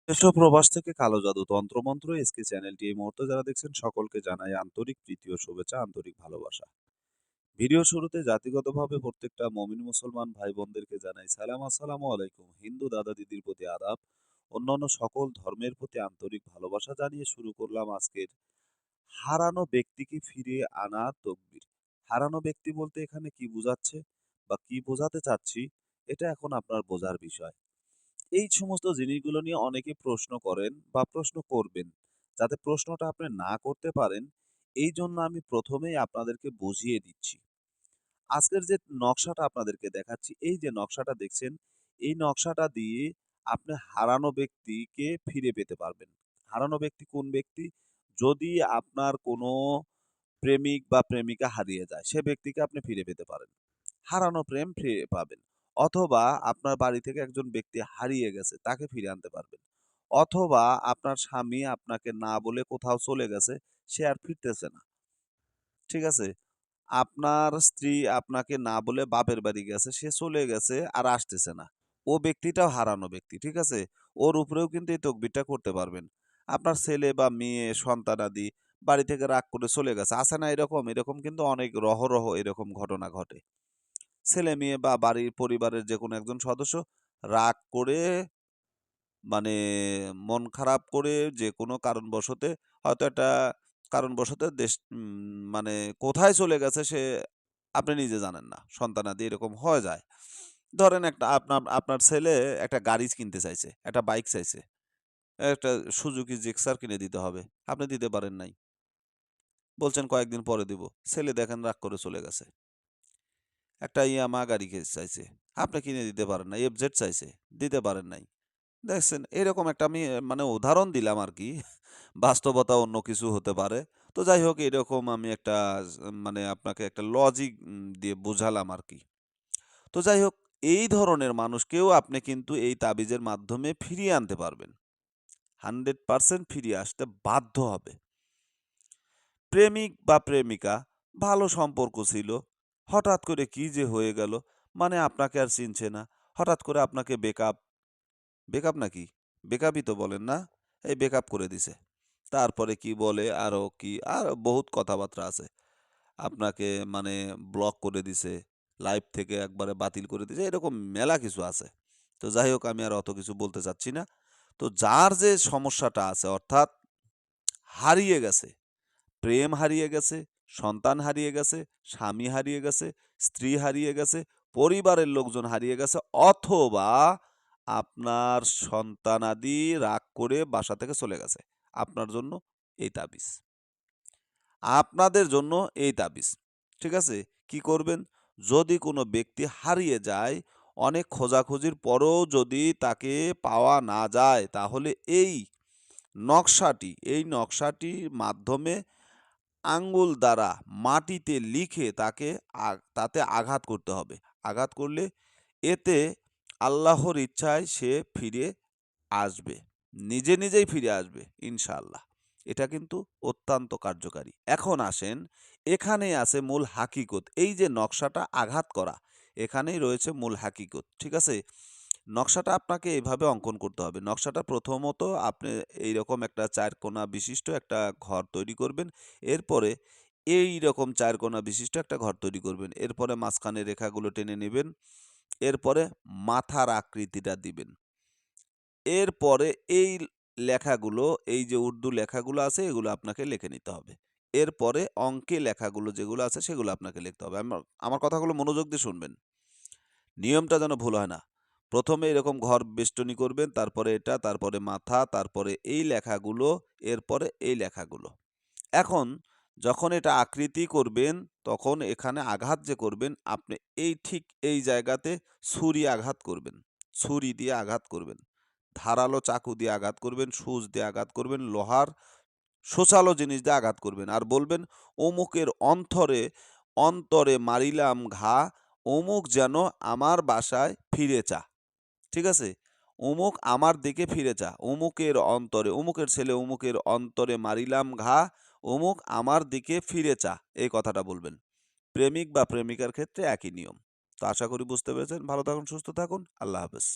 দেশ ও প্রবাস থেকে কালো জাদু তন্ত্রমন্ত্র এসকে চ্যানেলটি এই মুহূর্তে যারা দেখছেন সকলকে জানাই আন্তরিক প্রীতি ও শুভেচ্ছা, আন্তরিক ভালোবাসা। ভিডিও শুরুতে জাতিগতভাবে প্রত্যেকটা মমিন মুসলমান ভাই বোনদেরকে জানাই সালাম, আসসালামু আলাইকুম। হিন্দু দাদা দিদির প্রতি আদাব, অন্যান্য সকল ধর্মের প্রতি আন্তরিক ভালোবাসা জানিয়ে শুরু করলাম আজকের হারানো ব্যক্তিকে ফিরিয়ে আনা তকবির। হারানো ব্যক্তি বলতে এখানে কি বোঝাচ্ছে বা কি বোঝাতে চাচ্ছি, এটা এখন আপনার বোঝার বিষয়। এই সমস্ত জিনিসগুলো নিয়ে অনেকে প্রশ্ন করেন বা প্রশ্ন করবেন। যাতে প্রশ্নটা আপনি না করতে পারেন, এই জন্য আমি প্রথমেই আপনাদেরকে বুঝিয়ে দিচ্ছি। আজকের যে নকশাটা আপনাদেরকে দেখাচ্ছি, এই যে নকশাটা দেখছেন, এই নকশাটা দিয়ে আপনি হারানো ব্যক্তিকে ফিরে পেতে পারবেন। হারানো ব্যক্তি কোন ব্যক্তি? যদি আপনার কোনো প্রেমিক বা প্রেমিকা হারিয়ে যায়, সে ব্যক্তিকে আপনি ফিরে পেতে পারেন। হারানো প্রেম ফিরে পাবেন। অথবা আপনার বাড়ি থেকে একজন ব্যক্তি হারিয়ে গেছে, তাকে ফিরে আনতে পারবেন। অথবা আপনার স্বামী আপনাকে না বলে কোথাও চলে গেছে, সে আর ফিরতেছে না। ঠিক আছে? আপনার স্ত্রী আপনাকে না বলে বাপের বাড়ি গেছে, সে চলে গেছে আর আসতেছে না। ও ব্যক্তিটাও হারানো ব্যক্তি। ঠিক আছে? ওর উপরেও কিন্তু এই তকবিরটা করতে পারবেন। আপনার ছেলে বা মেয়ে, সন্তানাদি বাড়ি থেকে রাগ করে চলে গেছে। আছে না এরকম? এরকম কিন্তু অনেক রহ এরকম ঘটনা ঘটে। ছেলে-মেয়ে বা বাড়ির পরিবারের যেকোনো একজন সদস্য রাগ করে মানে মন খারাপ করে যেকোনো কারণবশতে হয়তো একটা কারণবশত মানে কোথায় চলে গেছে সে আপনি নিজে জানেন না। সন্তানাদি এরকম হয়ে যায়। ধরেন একটা আপনার ছেলে একটা গাড়ি কিনতে চাইছে, একটা বাইক চাইছে। একটা সুজুকি জিক্সার কিনে দিতে হবে। আপনি দিতে পারেন নাই। বলছেন কয়েকদিন পরে দিব। ছেলে দেখেন রাগ করে চলে গেছে। একটা ইয়ামাহা গাড়ি চাইছে। আপনি কিনে দিতে পারেন নাই। এফজেড চাইছে, দিতে পারেন নাই। দেখছেন এরকম একটা আমি মানে উদাহরণ দিলাম আরকি। বাস্তবতা অন্য কিছু হতে পারে। তো যাই হোক এরকম আমি একটা মানে আপনাকে একটা লজিক দিয়ে বুঝালাম আরকি। তো যাই হোক এই ধরনের মানুষকেও আপনি কিন্তু এই তাবিজের মাধ্যমে ফিরিয়ে আনতে পারবেন। 100% ফিরিয়ে আসতে বাধ্য হবে। প্রেমিক বা প্রেমিকা ভালো সম্পর্ক ছিল। হঠাৎ করে কি যে হয়ে গেল, মানে আপনাকে আর চিনছে না। হঠাৎ করে আপনাকে বেকআপ নাকি? বেকআপই তো বলেন না? এই বেকআপ করে দিছে। তারপরে কি বলে আরো কি আর বহুত কথাবার্তা আছে। আপনাকে মানে ব্লক করে দিছে, লাইফ থেকে একবারে বাতিল করে দিছে। এরকম মেলা কিছু আছে। তো যাই হোক আমি আর অত কিছু বলতে চাচ্ছি না। তো যার যে সমস্যাটা আছে অর্থাৎ হারিয়ে গেছে, প্রেম হারিয়ে গেছে, সন্তান হারিয়ে গেছে, স্বামী হারিয়ে গেছে, স্ত্রী হারিয়ে গেছে, পরিবারের লোকজন হারিয়ে গেছে অথবা আপনার সন্তানাদি রাগ করে বাসা থেকে চলে গেছে। আপনার জন্য এই তাবিজ। আপনাদের জন্য এই তাবিজ। ঠিক আছে? কি করবেন? যদি কোনো ব্যক্তি হারিয়ে যায়, অনেক খোঁজাখুঁজির পরেও যদি তাকে পাওয়া না যায়, তাহলে এই নকশাটির মাধ্যমে আঙ্গুল দ্বারা মাটিতে লিখে তাতে আঘাত করতে হবে। আঘাত করলে এতে আল্লাহর ইচ্ছায় সে ফিরে আসবে। নিজেই ফিরে আসবে ইনশাআল্লাহ। এটা কিন্তু অত্যন্ত কার্যকারী। এখন আসেন, এখানেই আছে মূল হাকিকত। এই যে নকশাটা আঘাত করা, এখানেই রয়েছে মূল হাকিকত। ঠিক আছে? নকশাটা আপনাকে এভাবে অঙ্কন করতে হবে। নকশাটা প্রথমত আপনি এইরকম একটা ৪ কোণা বিশিষ্ট একটা ঘর তৈরি করবেন। এরপরে এইরকম ৪ কোণা বিশিষ্ট একটা ঘর তৈরি করবেন। এরপরে মাঝখানে রেখাগুলো টেনে নিবেন। এরপরে মাথার আকৃতিটা দিবেন। এরপরে এই লেখাগুলো, এই যে উর্দু লেখাগুলো আছে এগুলো আপনাকে লিখে নিতে হবে। এরপরে অঙ্কে লেখাগুলো যেগুলো আছে সেগুলো আপনাকে লিখতে হবে। আমার কথাগুলো মনোযোগ দিয়ে শুনবেন। নিয়মটা যেন ভুল হয় না। ১ম এ এরকম ঘর বেষ্টনী করবেন, তারপরে এটা, তারপরে মাথা, তারপরে এই লেখাগুলো, এরপরে এই লেখাগুলো। এখন যখন এটা আকৃতি করবেন, তখন এখানে আঘাত যে করবেন, আপনি ঠিক এই জায়গাতে ছুরি আঘাত করবেন। ছুরি দিয়ে আঘাত করবেন। ধারালো চাকু দিয়ে আঘাত করবেন, সূচ দিয়ে আঘাত করবেন, লোহার সূচালো জিনিস দিয়ে আঘাত করবেন। আর বলবেন, অমুকের অন্তরে মারিলাম ঘা, অমুক যেন আমার বাসায় ফিরে চা। ঠিক আছে? অমুক আমার দিকে ফিরে চা। অমুকের অন্তরে, অমুকের ছেলে অমুকের অন্তরে মারিলাম ঘা, অমুক আমার দিকে ফিরে চা। এই কথাটা বলবেন। প্রেমিক বা প্রেমিকার ক্ষেত্রে একই নিয়ম। তো আশা করি বুঝতে পেরেছেন। ভালো থাকুন, সুস্থ থাকুন। আল্লাহ হাফেজ।